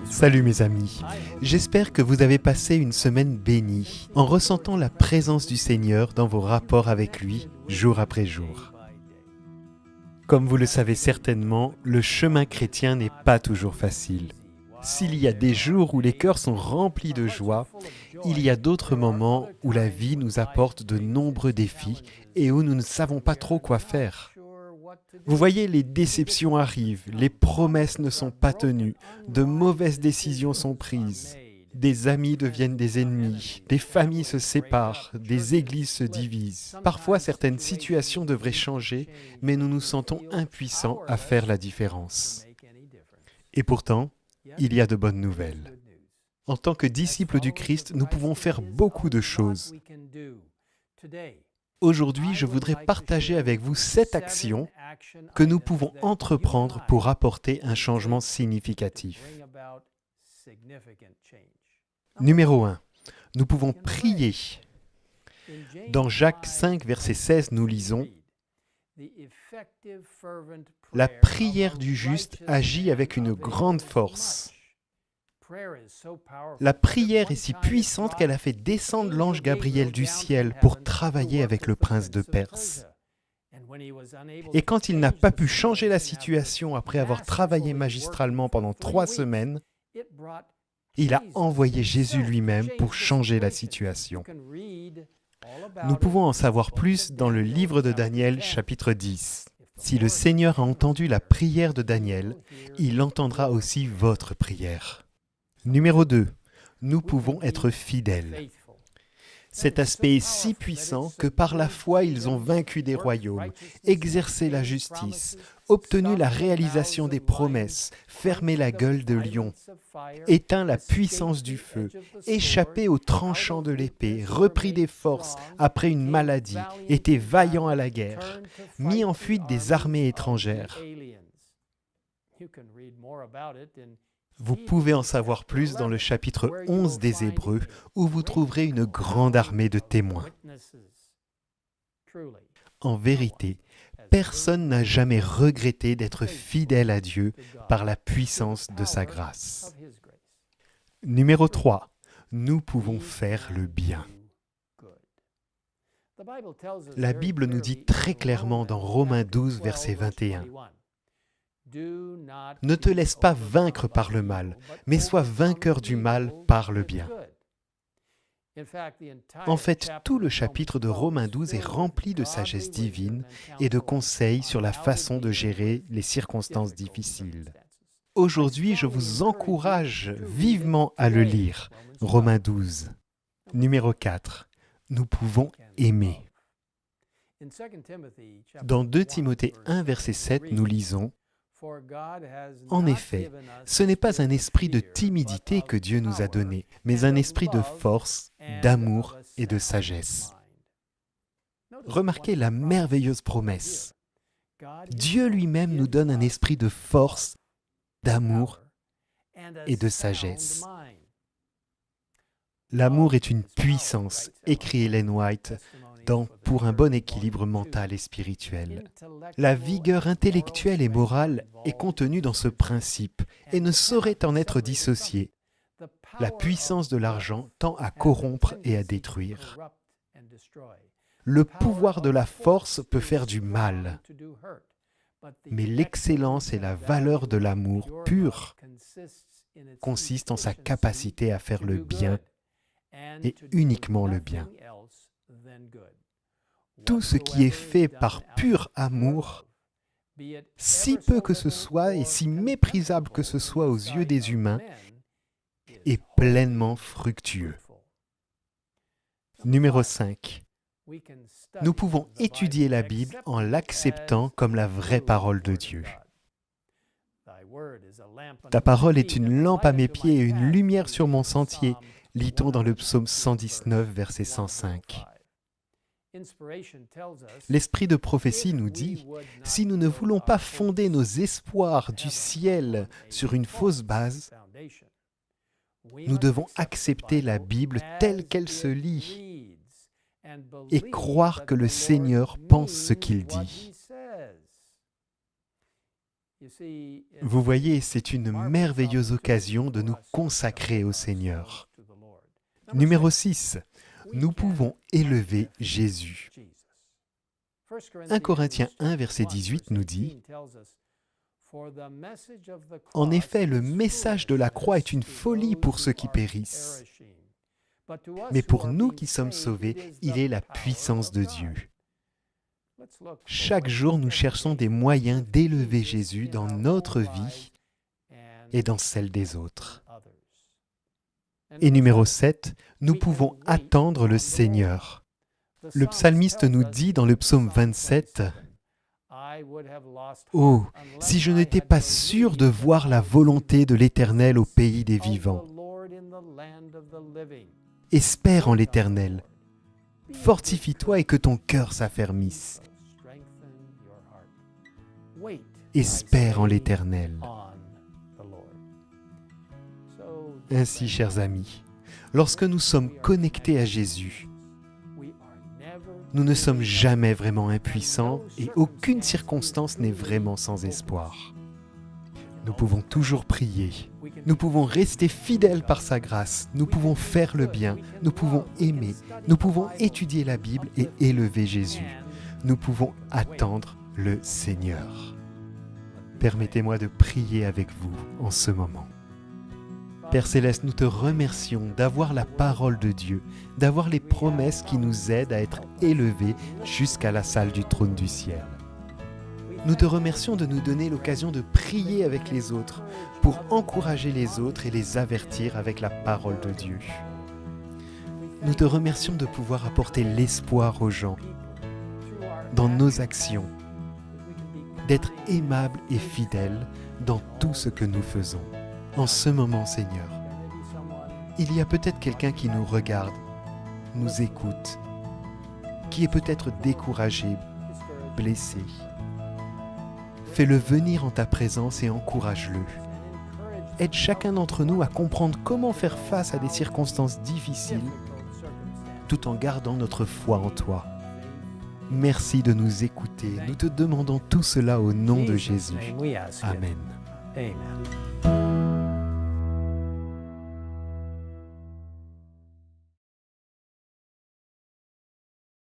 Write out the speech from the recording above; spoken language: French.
Salut mes amis, j'espère que vous avez passé une semaine bénie en ressentant la présence du Seigneur dans vos rapports avec lui, jour après jour. Comme vous le savez certainement, le chemin chrétien n'est pas toujours facile. S'il y a des jours où les cœurs sont remplis de joie, il y a d'autres moments où la vie nous apporte de nombreux défis et où nous ne savons pas trop quoi faire. Vous voyez, les déceptions arrivent, les promesses ne sont pas tenues, de mauvaises décisions sont prises. Des amis deviennent des ennemis, des familles se séparent, des églises se divisent. Parfois, certaines situations devraient changer, mais nous nous sentons impuissants à faire la différence. Et pourtant, il y a de bonnes nouvelles. En tant que disciples du Christ, nous pouvons faire beaucoup de choses. Aujourd'hui, je voudrais partager avec vous 7 actions que nous pouvons entreprendre pour apporter un changement significatif. Numéro 1. Nous pouvons prier. Dans Jacques 5, verset 16, nous lisons « La prière du juste agit avec une grande force. » La prière est si puissante qu'elle a fait descendre l'ange Gabriel du ciel pour travailler avec le prince de Perse. Et quand il n'a pas pu changer la situation après avoir travaillé magistralement pendant 3 semaines, il a envoyé Jésus lui-même pour changer la situation. Nous pouvons en savoir plus dans le livre de Daniel, chapitre 10. Si le Seigneur a entendu la prière de Daniel, il entendra aussi votre prière. Numéro 2. Nous pouvons être fidèles. Cet aspect est si puissant que par la foi, ils ont vaincu des royaumes, exercé la justice, obtenu la réalisation des promesses, fermé la gueule de lion, éteint la puissance du feu, échappé aux tranchants de l'épée, repris des forces après une maladie, été vaillants à la guerre, mis en fuite des armées étrangères. Vous pouvez en savoir plus dans le chapitre 11 des Hébreux, où vous trouverez une grande armée de témoins. En vérité, personne n'a jamais regretté d'être fidèle à Dieu par la puissance de sa grâce. Numéro 3. Nous pouvons faire le bien. La Bible nous dit très clairement dans Romains 12, verset 21, « Ne te laisse pas vaincre par le mal, mais sois vainqueur du mal par le bien. » En fait, tout le chapitre de Romains 12 est rempli de sagesse divine et de conseils sur la façon de gérer les circonstances difficiles. Aujourd'hui, je vous encourage vivement à le lire. Romains 12. Numéro 4. Nous pouvons aimer. Dans 2 Timothée 1, verset 7, nous lisons « En effet, ce n'est pas un esprit de timidité que Dieu nous a donné, mais un esprit de force, d'amour et de sagesse. » Remarquez la merveilleuse promesse. Dieu lui-même nous donne un esprit de force, d'amour et de sagesse. L'amour est une puissance, écrit Ellen White dans « Pour un bon équilibre mental et spirituel ». La vigueur intellectuelle et morale est contenue dans ce principe et ne saurait en être dissociée. La puissance de l'argent tend à corrompre et à détruire. Le pouvoir de la force peut faire du mal, mais l'excellence et la valeur de l'amour pur consistent en sa capacité à faire le bien et uniquement le bien. Tout ce qui est fait par pur amour, si peu que ce soit et si méprisable que ce soit aux yeux des humains, est pleinement fructueux. Numéro 5. Nous pouvons étudier la Bible en l'acceptant comme la vraie parole de Dieu. Ta parole est une lampe à mes pieds et une lumière sur mon sentier, lit-on dans le psaume 119, verset 105. L'esprit de prophétie nous dit, si nous ne voulons pas fonder nos espoirs du ciel sur une fausse base, nous devons accepter la Bible telle qu'elle se lit et croire que le Seigneur pense ce qu'il dit. Vous voyez, c'est une merveilleuse occasion de nous consacrer au Seigneur. Numéro 6. Nous pouvons élever Jésus. 1 Corinthiens 1, verset 18 nous dit « En effet, le message de la croix est une folie pour ceux qui périssent. Mais pour nous qui sommes sauvés, il est la puissance de Dieu. » Chaque jour, nous cherchons des moyens d'élever Jésus dans notre vie et dans celle des autres. Et numéro 7, nous pouvons attendre le Seigneur. Le psalmiste nous dit dans le psaume 27, « Oh, si je n'étais pas sûr de voir la volonté de l'Éternel au pays des vivants. Espère en l'Éternel. Fortifie-toi et que ton cœur s'affermisse. Espère en l'Éternel. » Ainsi, chers amis, lorsque nous sommes connectés à Jésus, nous ne sommes jamais vraiment impuissants et aucune circonstance n'est vraiment sans espoir. Nous pouvons toujours prier, nous pouvons rester fidèles par sa grâce, nous pouvons faire le bien, nous pouvons aimer, nous pouvons étudier la Bible et élever Jésus. Nous pouvons attendre le Seigneur. Permettez-moi de prier avec vous en ce moment. Père Céleste, nous te remercions d'avoir la parole de Dieu, d'avoir les promesses qui nous aident à être élevés jusqu'à la salle du trône du ciel. Nous te remercions de nous donner l'occasion de prier avec les autres, pour encourager les autres et les avertir avec la parole de Dieu. Nous te remercions de pouvoir apporter l'espoir aux gens, dans nos actions, d'être aimables et fidèles dans tout ce que nous faisons. En ce moment, Seigneur, il y a peut-être quelqu'un qui nous regarde, nous écoute, qui est peut-être découragé, blessé. Fais-le venir en ta présence et encourage-le. Aide chacun d'entre nous à comprendre comment faire face à des circonstances difficiles, tout en gardant notre foi en toi. Merci de nous écouter. Nous te demandons tout cela au nom de Jésus. Amen.